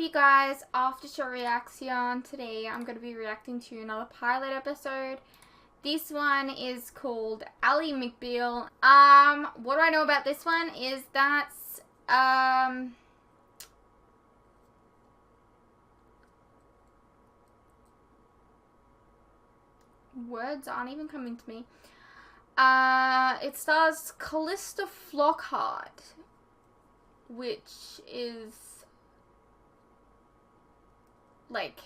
up, you guys? After show reaction. Today I'm going to be reacting to another pilot episode. This one is called Ally McBeal. What do I know about this one is that words aren't even coming to me. It stars Callista Flockhart, which is like,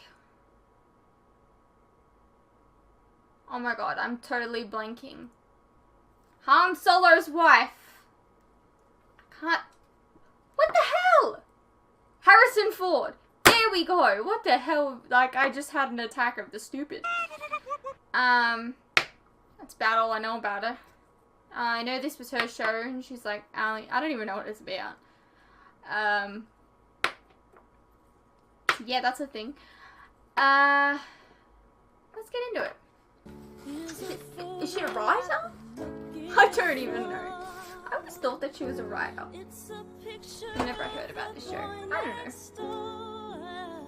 oh my god, I'm totally blanking. Han Solo's wife. I can't. What the hell? Harrison Ford. There we go. What the hell? Like, I just had an attack of the stupid. That's about all I know about her. I know this was her show, and she's like, Ally. I don't even know what it's about. Yeah, that's a thing. Let's get into it. Is she a writer? I don't even know. I always thought that she was a writer. I never heard about this show. I don't know.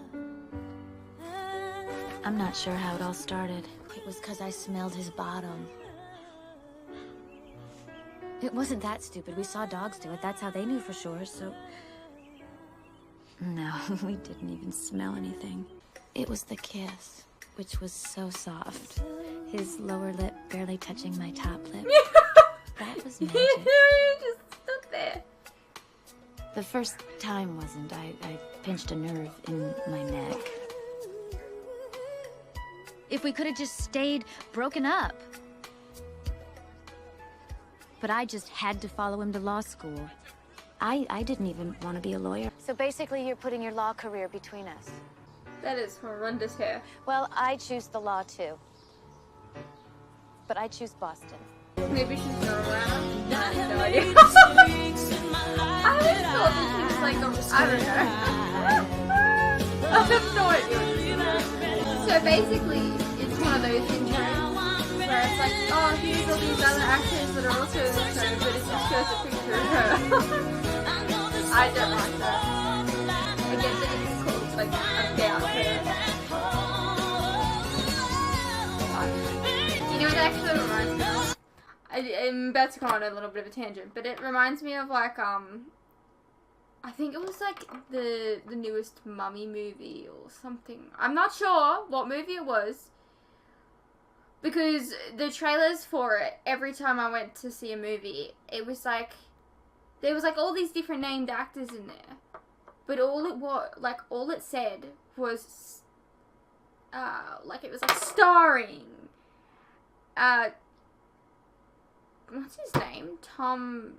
I'm not sure how it all started. It was because I smelled his bottom. It wasn't that stupid. We saw dogs do it. That's how they knew for sure, so... No, we didn't even smell anything. It was the kiss, which was so soft. His lower lip barely touching my top lip. That was magic. You just stood there. The first time wasn't. I pinched a nerve in my neck. If we could have just stayed broken up. But I just had to follow him to law school. I didn't even want to be a lawyer. So basically, you're putting your law career between us. That is horrendous hair. Well, I choose the law too. But I choose Boston. Maybe she's not around. I have no idea. I always thought that she was like I don't know. I have no idea. So basically, it's one of those intros where it's like, oh, here's all these other actors that are also in the show, but it just shows a picture of her. I don't like that. I get that it's called like about her. You know what that actually reminds me of? I'm about to go on a little bit of a tangent, but it reminds me of like I think it was like the newest Mummy movie or something. I'm not sure what movie it was, because the trailers for it, every time I went to see a movie, it was like there was like all these different named actors in there, but all it said was like it was like starring what's his name? Tom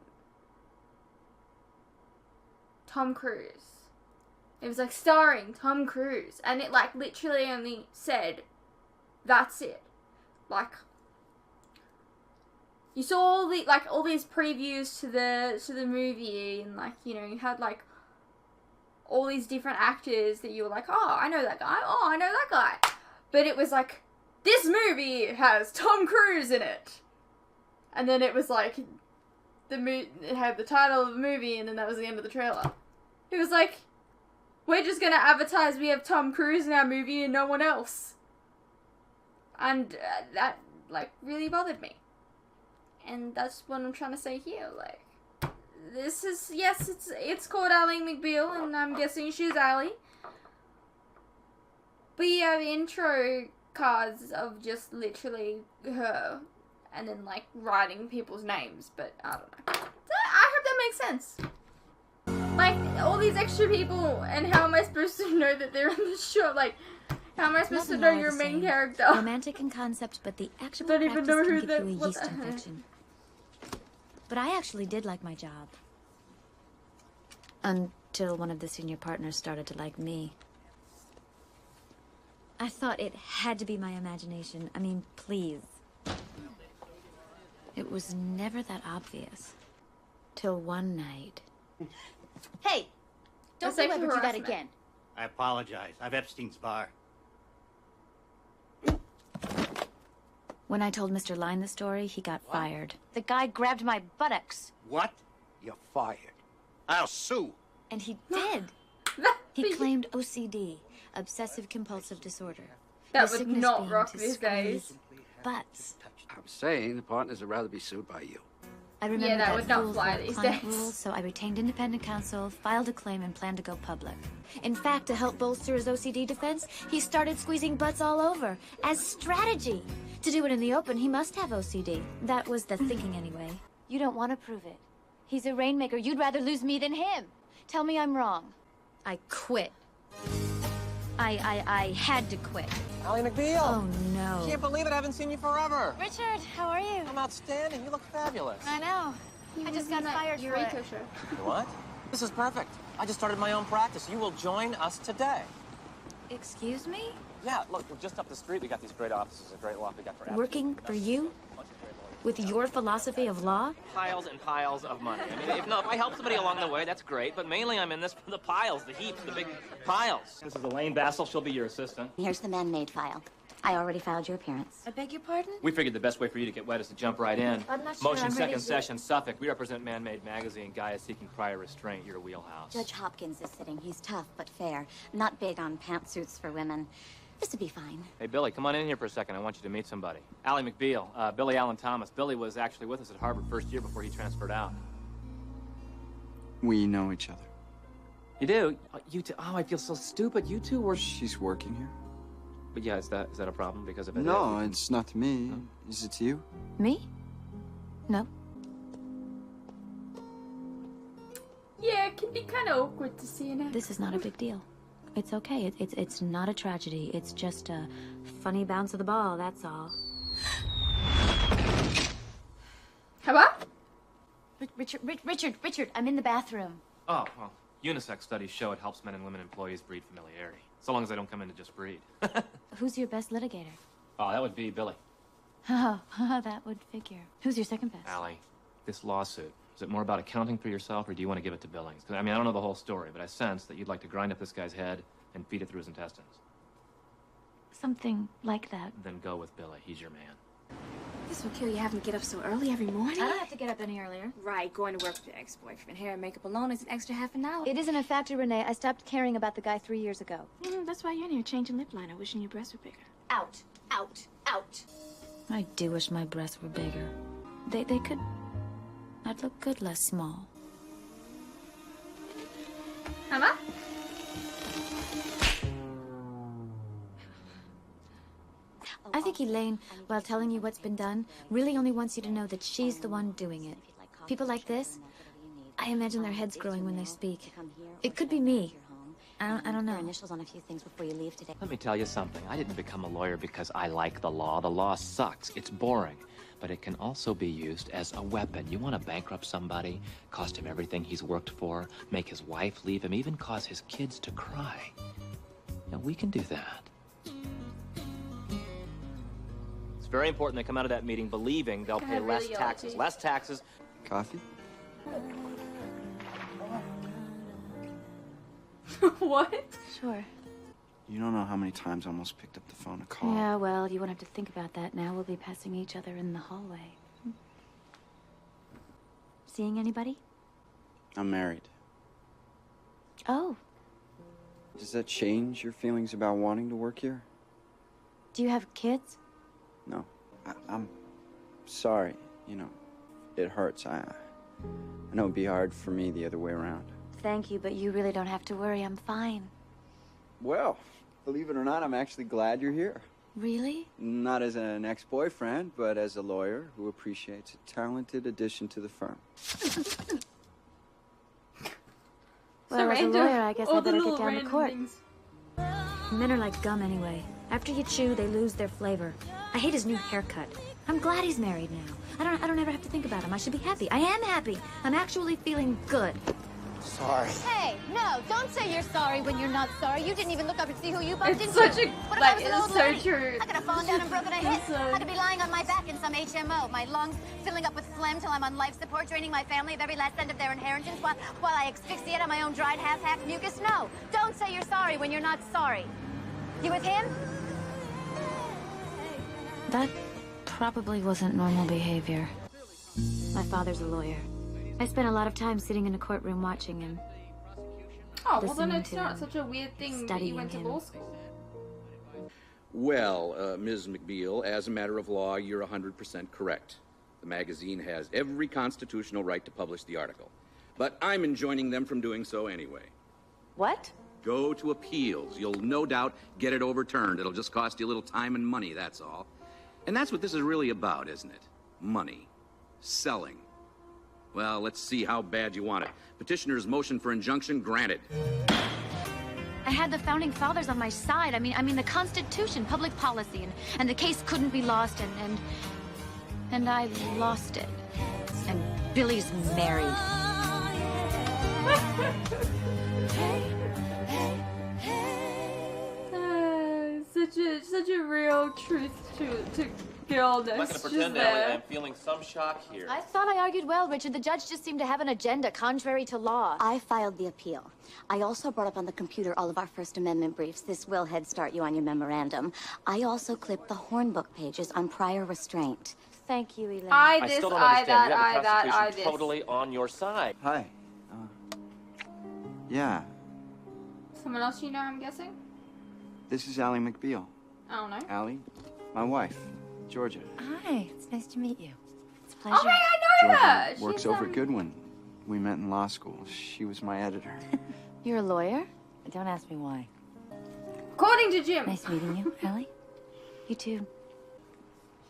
Cruise. It was like starring Tom Cruise, and it like literally only said that's it. Like you saw all these previews to the movie, and like, you know, you had like all these different actors that you were like, oh, I know that guy. Oh, I know that guy. But it was like, this movie has Tom Cruise in it. And then it was like, it had the title of the movie, and then that was the end of the trailer. It was like, we're just gonna advertise we have Tom Cruise in our movie and no one else. And that, like, really bothered me. And that's what I'm trying to say here, like, this is, yes, it's called Ally McBeal, and I'm guessing she's Ally. But you have intro cards of just literally her, and then, like, writing people's names, but I don't know. I hope that makes sense. Like, all these extra people, and how am I supposed to know that they're in the show? Like, how am I supposed to know you're a main character? Romantic in concept, but the actual don't even know who can give you a yeast infection. But I actually did like my job. Until one of the senior partners started to like me. I thought it had to be my imagination. I mean, please. It was never that obvious. Till one night. Hey! Don't you ever do that again. I apologize. I've Epstein's bar. When I told Mr. Line the story, he got fired. The guy grabbed my buttocks. What? You're fired. I'll sue. And he did. He claimed OCD, obsessive compulsive disorder. That The would sickness not being rock to these squeeze days. butts. I was saying the partners would rather be sued by you. I remember that would not fool's fly gold these client days. rule, so I retained independent counsel, filed a claim, and planned to go public. In fact, to help bolster his OCD defense, he started squeezing butts all over as strategy. To do it in the open, he must have OCD. That was the thinking anyway. You don't want to prove it. He's a rainmaker. You'd rather lose me than him. Tell me I'm wrong. I quit. I had to quit. Ally McBeal! Oh, no. Can't believe it, I haven't seen you forever. Richard, how are you? I'm outstanding, you look fabulous. I know. I just got fired for it. What? This is perfect. I just started my own practice. You will join us today. Excuse me? Yeah, look, we're just up the street. We got these great offices, a great lot we got for Working for you? With your philosophy of law? piles and piles of money. I mean, if I help somebody along the way, that's great, but mainly I'm in this for the piles, the heaps, the big piles. This is Elaine Bassel. She'll be your assistant. Here's the man-made file. I already filed your appearance. I beg your pardon? We figured the best way for you to get wet is to jump right in. I'm not sure Motion I'm ready second to- session, Suffolk. We represent Man-Made Magazine. Guy is seeking prior restraint. Your wheelhouse. Judge Hopkins is sitting. He's tough but fair. Not big on pantsuits for women. This would be fine. Hey, Billy, come on in here for a second. I want you to meet somebody. Ally McBeal, Billy Allen Thomas. Billy was actually with us at Harvard first year before he transferred out. We know each other. You do? You two? Oh, I feel so stupid. You two were... She's working here? But yeah, is that a problem? Because if it No, is, it's not to me. Is it to you? Me? No. Yeah, it can be kind of awkward to see an This is not a big deal. It's okay. It's not a tragedy. It's just a funny bounce of the ball, that's all. Hello? Richard, I'm in the bathroom. Oh, well, unisex studies show it helps men and women employees breed familiarity. So long as they don't come in to just breed. Who's your best litigator? Oh, that would be Billy. Oh, that would figure. Who's your second best? Allie, this lawsuit, is it more about accounting for yourself, or do you want to give it to Billings? 'Cause, I mean, I don't know the whole story, but I sense that you'd like to grind up this guy's head and feed it through his intestines. Something like that. Then go with Billy. He's your man. This will kill you having to get up so early every morning. I don't have to get up any earlier. Right, going to work with your ex-boyfriend. Hair and makeup alone is an extra half an hour. It isn't a factor, Renee. I stopped caring about the guy 3 years ago. That's why you're in here changing lip liner, wishing your breasts were bigger. Out, out, out. I do wish my breasts were bigger. They could... I'd look good less small. Hello? I think Elaine, while telling you what's been done, really only wants you to know that she's the one doing it. People like this, I imagine their heads growing when they speak. It could be me. I don't know. Your initials on a few things before you leave today. Let me tell you something. I didn't become a lawyer because I like the law. The law sucks. It's boring. But it can also be used as a weapon. You want to bankrupt somebody, cost him everything he's worked for, make his wife leave him, even cause his kids to cry. Now, we can do that. It's very important they come out of that meeting believing they'll Can pay I less really yell at taxes. you? Less taxes. Coffee? What? Sure. You don't know how many times I almost picked up the phone to call. Yeah, well, you won't have to think about that now. We'll be passing each other in the hallway. Seeing anybody? I'm married. Oh, Does that change your feelings about wanting to work here? do you have kids? No. I'm sorry. You know, it hurts. I know it'd be hard for me the other way around. Thank you, but you really don't have to worry. I'm fine. Well, believe it or not, I'm actually glad you're here. Really? Not as an ex-boyfriend, but as a lawyer who appreciates a talented addition to the firm. Well, as a lawyer, I guess I all the better little get down to random court. things. Men are like gum anyway. After you chew, they lose their flavor. I hate his new haircut. I'm glad he's married now. I don't ever have to think about him. I should be happy. I am happy. I'm actually feeling good. Sorry. Hey, no, don't say you're sorry when you're not sorry. You didn't even look up and see who you bumped It's into. such a, What if I like, was an it's old so lady? true. I could have fallen down and broken a hip. It's so- I could be lying on my back in some HMO, my lungs filling up with phlegm till I'm on life support, draining my family of every last cent of their inheritance while I asphyxiate on my own dried half-hacked mucus. No, don't say you're sorry when you're not sorry. You with him? That probably wasn't normal behavior. My father's a lawyer. I spent a lot of time sitting in a courtroom watching him. Oh, well then listening it's to not him, such a weird thing that you studying went to him. law school. Well, Ms. McBeal, as a matter of law, you're 100% correct. The magazine has every constitutional right to publish the article. But I'm enjoining them from doing so anyway. What? Go to appeals. You'll no doubt get it overturned. It'll just cost you a little time and money, that's all. And that's what this is really about, isn't it? Money. Selling. Well, let's see how bad you want it. Petitioner's motion for injunction granted. I had the founding fathers on my side. I mean the Constitution, public policy, and the case couldn't be lost, and I lost it. And Billy's married. Such a real truth to girlness. I'm not gonna pretend, Ellie. I'm feeling some shock here. I thought I argued well, Richard. The judge just seemed to have an agenda contrary to law. I filed the appeal. I also brought up on the computer all of our First Amendment briefs. This will head start you on your memorandum. I also clipped the Hornbook pages on prior restraint. Thank you, Elaine. I still don't understand. You have the Constitution totally on your side. Hi. Yeah, Someone else you know, I'm guessing? this is Ally McBeal. I don't know. Ally, my wife, Georgia. Hi, it's nice to meet you. It's a pleasure. Oh, hey, I know her! Georgia works She's, over at Goodwin. We met in law school. She was my editor. You're a lawyer? Don't ask me why. According to Jim. Nice meeting you, Ally. You too.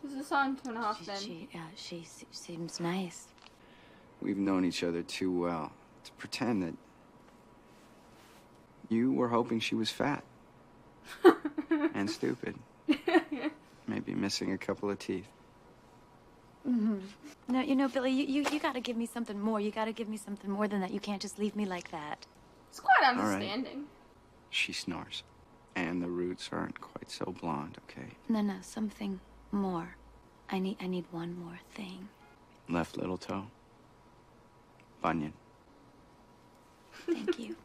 She's a son, 2.5 men. She seems nice. We've known each other too well to pretend that you were hoping she was fat. And stupid. Maybe missing a couple of teeth. Mm-hmm. No, you know, Billy, you gotta give me something more. You gotta give me something more than that. You can't just leave me like that. It's quite All right. understanding. She snores. And the roots aren't quite so blonde, okay? No, something more. I need one more thing. Left little toe. Bunion. Thank you.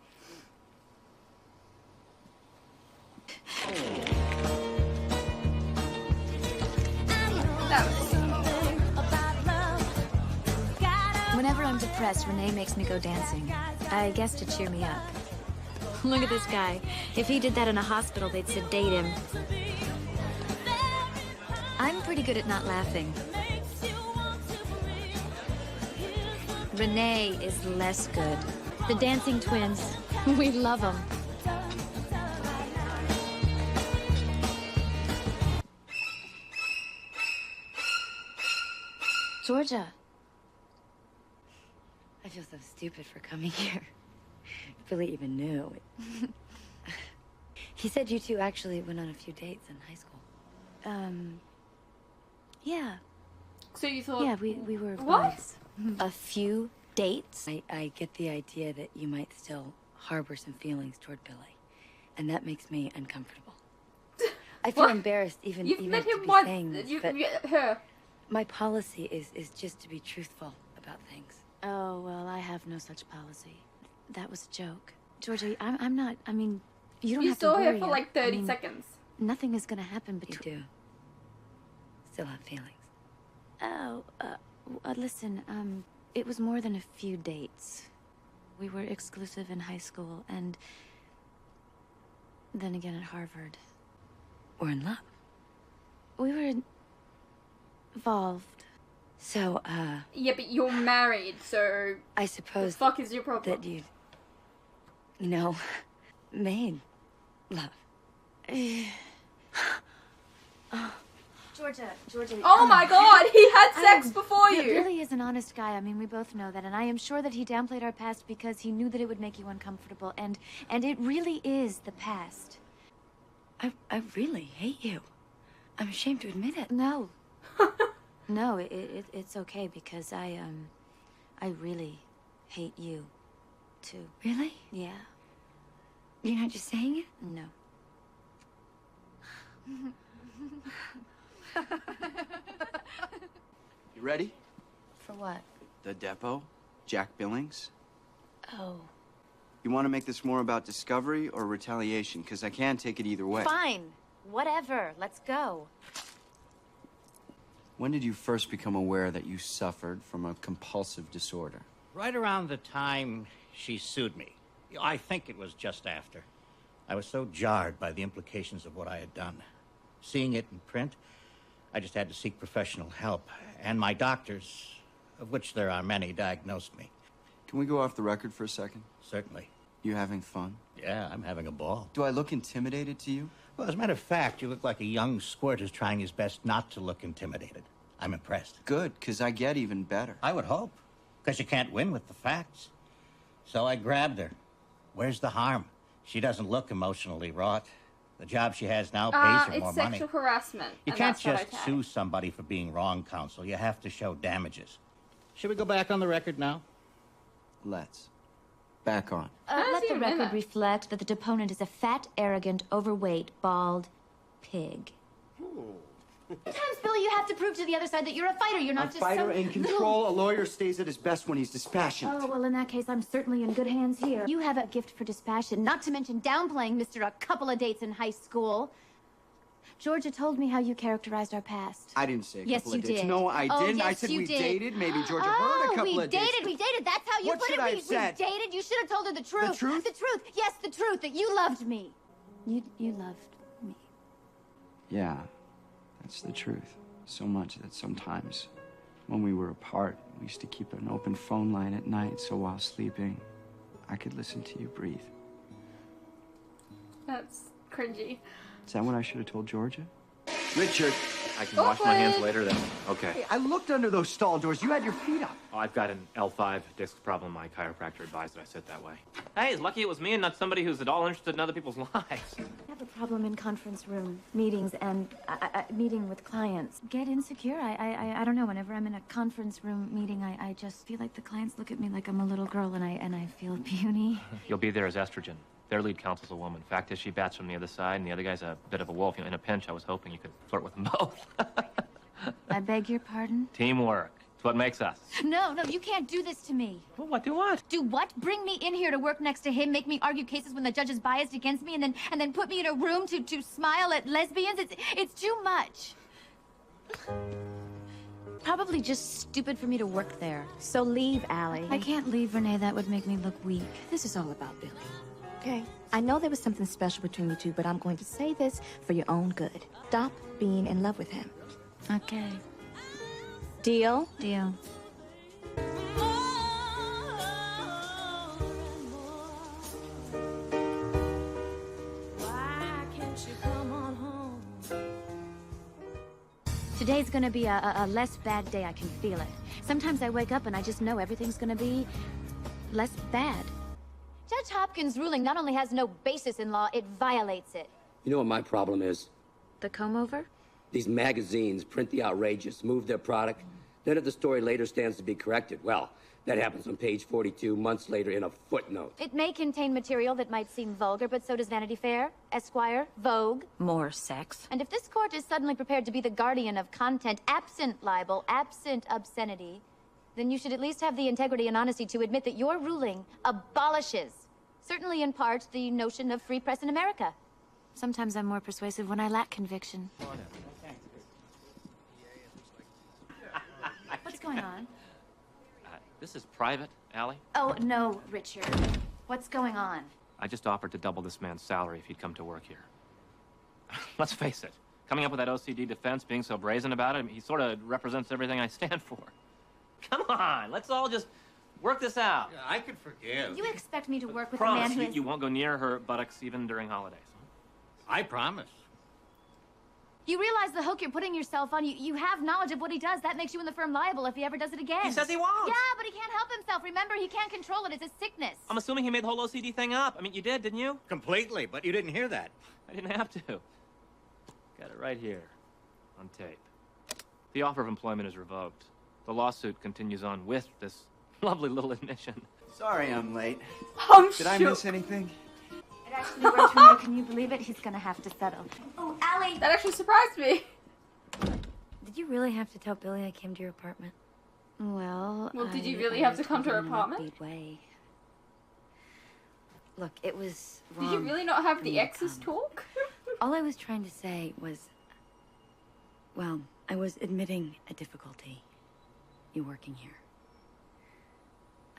Whenever I'm depressed, Renee makes me go dancing. I guess to cheer me up. Look at this guy. If he did that in a hospital, they'd sedate him. I'm pretty good at not laughing. Renee is less good. The dancing twins, we love them. Georgia. I feel so stupid for coming here. Billy even knew. He said you two actually went on a few dates in high school. Yeah. So you thought... Yeah, we were What? buds. A few dates? I get the idea that you might still harbor some feelings toward Billy. And that makes me uncomfortable. I feel What? embarrassed even You've even met to him be once. saying this, You, but her. my policy is just to be truthful about things. Oh, well, I have no such policy. That was a joke. Georgia, I'm not, I mean, you don't You have to saw worry. her for like 30 I mean, seconds. Nothing is gonna happen You between... do. Still have feelings. Oh, listen, it was more than a few dates. We were exclusive in high school, and then again at Harvard. We're in love. We were involved. So, Yeah, but you're married, so... I The suppose fuck is your problem? that you know, made love. Georgia. Oh my god, he had sex before you! Billy is an honest guy. I mean, we both know that. And I am sure that he downplayed our past because he knew that it would make you uncomfortable. And it really is the past. I really hate you. I'm ashamed to admit it. No. No, it's okay because I really hate you, too. Really? Yeah. You're not just saying it? No. You ready? For what? The depot? Jack Billings? Oh. You want to make this more about discovery or retaliation? Because I can take it either way. Fine. Whatever. Let's go. When did you first become aware that you suffered from a compulsive disorder? Right around the time she sued me. I think it was just after. I was so jarred by the implications of what I had done. Seeing it in print, I just had to seek professional help. And my doctors, of which there are many, diagnosed me. Can we go off the record for a second? Certainly. You having fun? Yeah, I'm having a ball. Do I look intimidated to you? Well, as a matter of fact, you look like a young squirt who's trying his best not to look intimidated. I'm impressed. Good, because I get even better. I would hope. Because you can't win with the facts. So I grabbed her. Where's the harm? She doesn't look emotionally wrought. The job she has now pays her more money. It's sexual harassment. You can't just sue somebody for being wrong, counsel. You have to show damages. Should we go back on the record now? Let's. Back on. Let the record reflect that the deponent is a fat, arrogant, overweight, bald pig. Sometimes, Billy, you have to prove to the other side that you're a fighter. You're not just fighter some in control. A lawyer stays at his best when he's dispassionate. Oh, well, in that case, I'm certainly in good hands here. You have a gift for dispassion, not to mention downplaying Mr. A couple of dates in high school. Georgia told me how you characterized our past. I didn't say a Yes, couple you of dates. did. No, I Oh, didn't. yes, I said you we did. dated. Maybe Georgia heard a couple of dates. We dated. That's how you What put should it. I have said? We dated. You should have told her the truth. The truth? The truth. Yes, the truth. That you loved me. You loved me. Yeah, that's the truth. So much that sometimes, when we were apart, we used to keep an open phone line at night, so while sleeping, I could listen to you breathe. That's cringy. Is that what I should have told Georgia? Richard! I can wash my hands later then. Okay. Hey, I looked under those stall doors. You had your feet up. Oh, I've got an L5 disc problem. My chiropractor advised that I sit that way. Hey, it's lucky it was me and not somebody who's at all interested in other people's lives. I have a problem in conference room meetings and meeting with clients. Get insecure. I don't know. Whenever I'm in a conference room meeting, I just feel like the clients look at me like I'm a little girl, and I feel puny. You'll be there as estrogen. Their lead counsel's a woman. Fact is, she bats from the other side, and the other guy's a bit of a wolf. You know, in a pinch, I was hoping you could flirt with them both. I beg your pardon? Teamwork. It's what makes us. No, you can't do this to me. Well, what? Do what? Do what? Bring me in here to work next to him, make me argue cases when the judge is biased against me, and then put me in a room to smile at lesbians? It's too much. Probably just stupid for me to work there. So leave, Ally. I can't leave, Renee. That would make me look weak. This is all about Billy. Okay? I know there was something special between you two, but I'm going to say this for your own good. Stop being in love with him. Okay. Deal? Deal. Today's gonna be a less bad day. I can feel it. Sometimes I wake up and I just know everything's gonna be less bad. Judge Hopkins' ruling not only has no basis in law, it violates it. You know what my problem is? The comb-over? These magazines print the outrageous, move their product, then if the story later stands to be corrected, well, that happens on page 42, months later in a footnote. It may contain material that might seem vulgar, but so does Vanity Fair, Esquire, Vogue. More sex. And if this court is suddenly prepared to be the guardian of content absent libel, absent obscenity, then you should at least have the integrity and honesty to admit that your ruling abolishes, certainly in part, the notion of free press in America. Sometimes I'm more persuasive when I lack conviction. What's going on? This is private, Ally. Oh, no, Richard. What's going on? I just offered to double this man's salary if he'd come to work here. Let's face it, coming up with that OCD defense, being so brazen about it, he sort of represents everything I stand for. Come on, let's all just work this out. Yeah, I could forgive. You expect me to work with a Promise man who is... you won't go near her buttocks even during holidays. I promise. You realize the hook you're putting yourself on, you have knowledge of what he does. That makes you and the firm liable if he ever does it again. He says he won't. Yeah, but he can't help himself. Remember, he can't control it. It's a sickness. I'm assuming he made the whole OCD thing up. I mean, you did, didn't you? Completely, but you didn't hear that. I didn't have to. Got it right here, on tape. The offer of employment is revoked. The lawsuit continues on with this lovely little admission. Sorry I'm late. Did I shook. miss anything? It actually worked for me. Can you believe it? He's gonna have to settle. Oh, Ally, that actually surprised me. Did you really have to tell Billy I came to your apartment? Well, Did you really have to come to her In an apartment? upbeat way. Look, it was Did wrong. you really not have for the me to exes come. talk? All I was trying to say was, well, I was admitting a difficulty. You working here.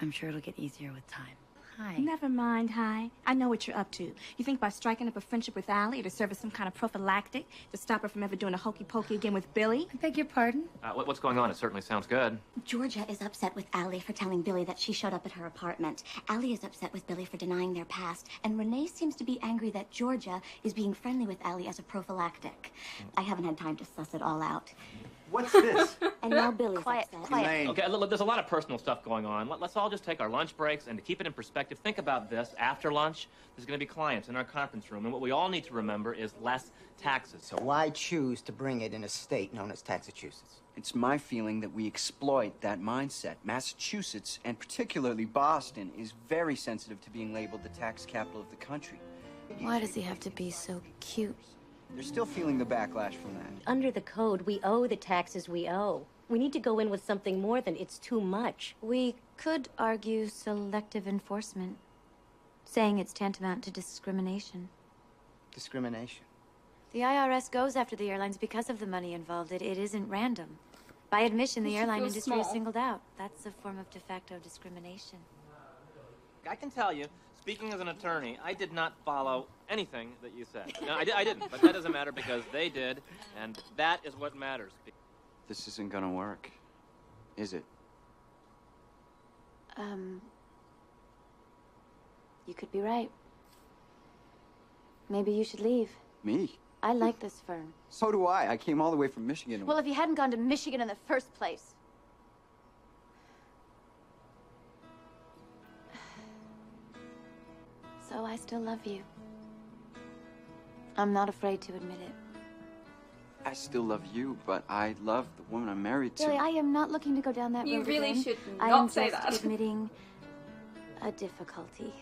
I'm sure it'll get easier with time. Hi. Never mind, hi. I know what you're up to. You think by striking up a friendship with Ally, it'll serve as some kind of prophylactic to stop her from ever doing a hokey pokey again with Billy? I beg your pardon? What's going on? It certainly sounds good. Georgia is upset with Ally for telling Billy that she showed up at her apartment. Ally is upset with Billy for denying their past. And Renee seems to be angry that Georgia is being friendly with Ally as a prophylactic. I haven't had time to suss it all out. What's this? And now Billy's Quiet, upset. quiet. Okay, look, there's a lot of personal stuff going on. Let's all just take our lunch breaks, and to keep it in perspective, think about this. After lunch, there's going to be clients in our conference room, and what we all need to remember is less taxes. So Why choose to bring it in a state known as Massachusetts? It's my feeling that we exploit that mindset. Massachusetts, and particularly Boston, is very sensitive to being labeled the tax capital of the country. Why does he have to be so cute? They're still feeling the backlash from that. Under the code, we owe the taxes we owe. We need to go in with something more than it's too much. We could argue selective enforcement, saying it's tantamount to discrimination. Discrimination. The IRS goes after the airlines because of the money involved. It isn't random. By admission, the Makes you airline feel industry is small. singled out. That's a form of de facto discrimination. I can tell you, speaking as an attorney, I did not follow anything that you said. No, I didn't, but that doesn't matter because they did, and that is what matters. This isn't gonna work, is it? You could be right. Maybe you should leave. Me? I like this firm. So do I. I came all the way from Michigan. Well, if you hadn't gone to Michigan in the first place. So I still love you. I'm not afraid to admit it. I still love you, but I love the woman I'm married to. Billy, I am not looking to go down that You road really again. should I not am say just that. admitting a difficulty.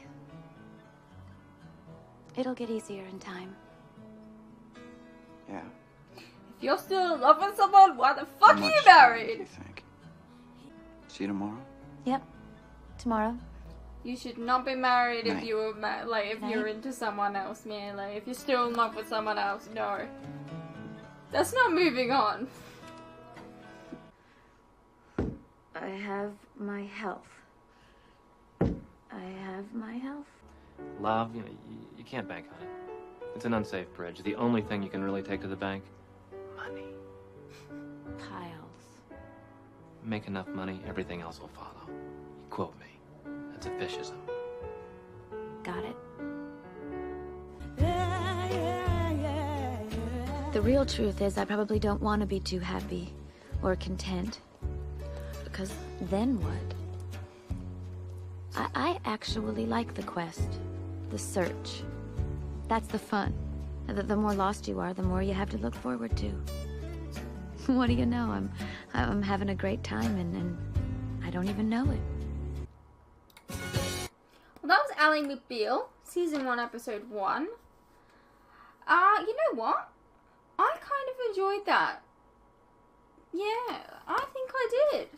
It'll get easier in time. Yeah. If you're still in love with someone, why the fuck How are you much married? do you think? See you tomorrow? Yep. Tomorrow. You should not be married if Night. you were if you're into someone else, man. Like if you're still in love with someone else, no. That's not moving on. I have my health. I have my health. Love, you can't bank on it. It's an unsafe bridge. The only thing you can really take to the bank, money. Piles. Make enough money, everything else will follow. You quote me. That's a fishism. Got it. The real truth is I probably don't want to be too happy or content. Because then what? I actually like the quest, the search. That's the fun. The more lost you are, the more you have to look forward to. What do you know? I'm having a great time and I don't even know it. Well, that was Ally McBeal, season 1, episode 1. You know what? I kind of enjoyed that. Yeah, I think I did.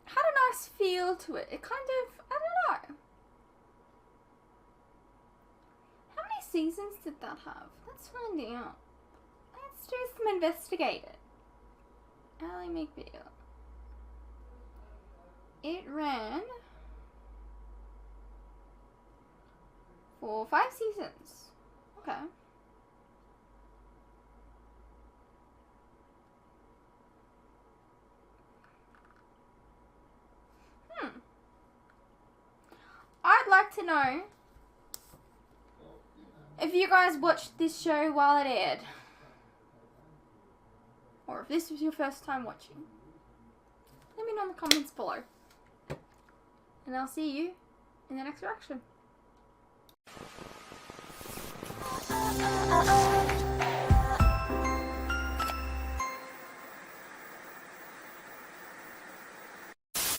Had a nice feel to it. It kind of, I don't know. How many seasons did that have? Let's find out. Let's do some investigating. Ally McBeal. It ran for 5 seasons. Okay. I'd like to know if you guys watched this show while it aired. Or if this was your first time watching. Let me know in the comments below. And I'll see you in the next reaction.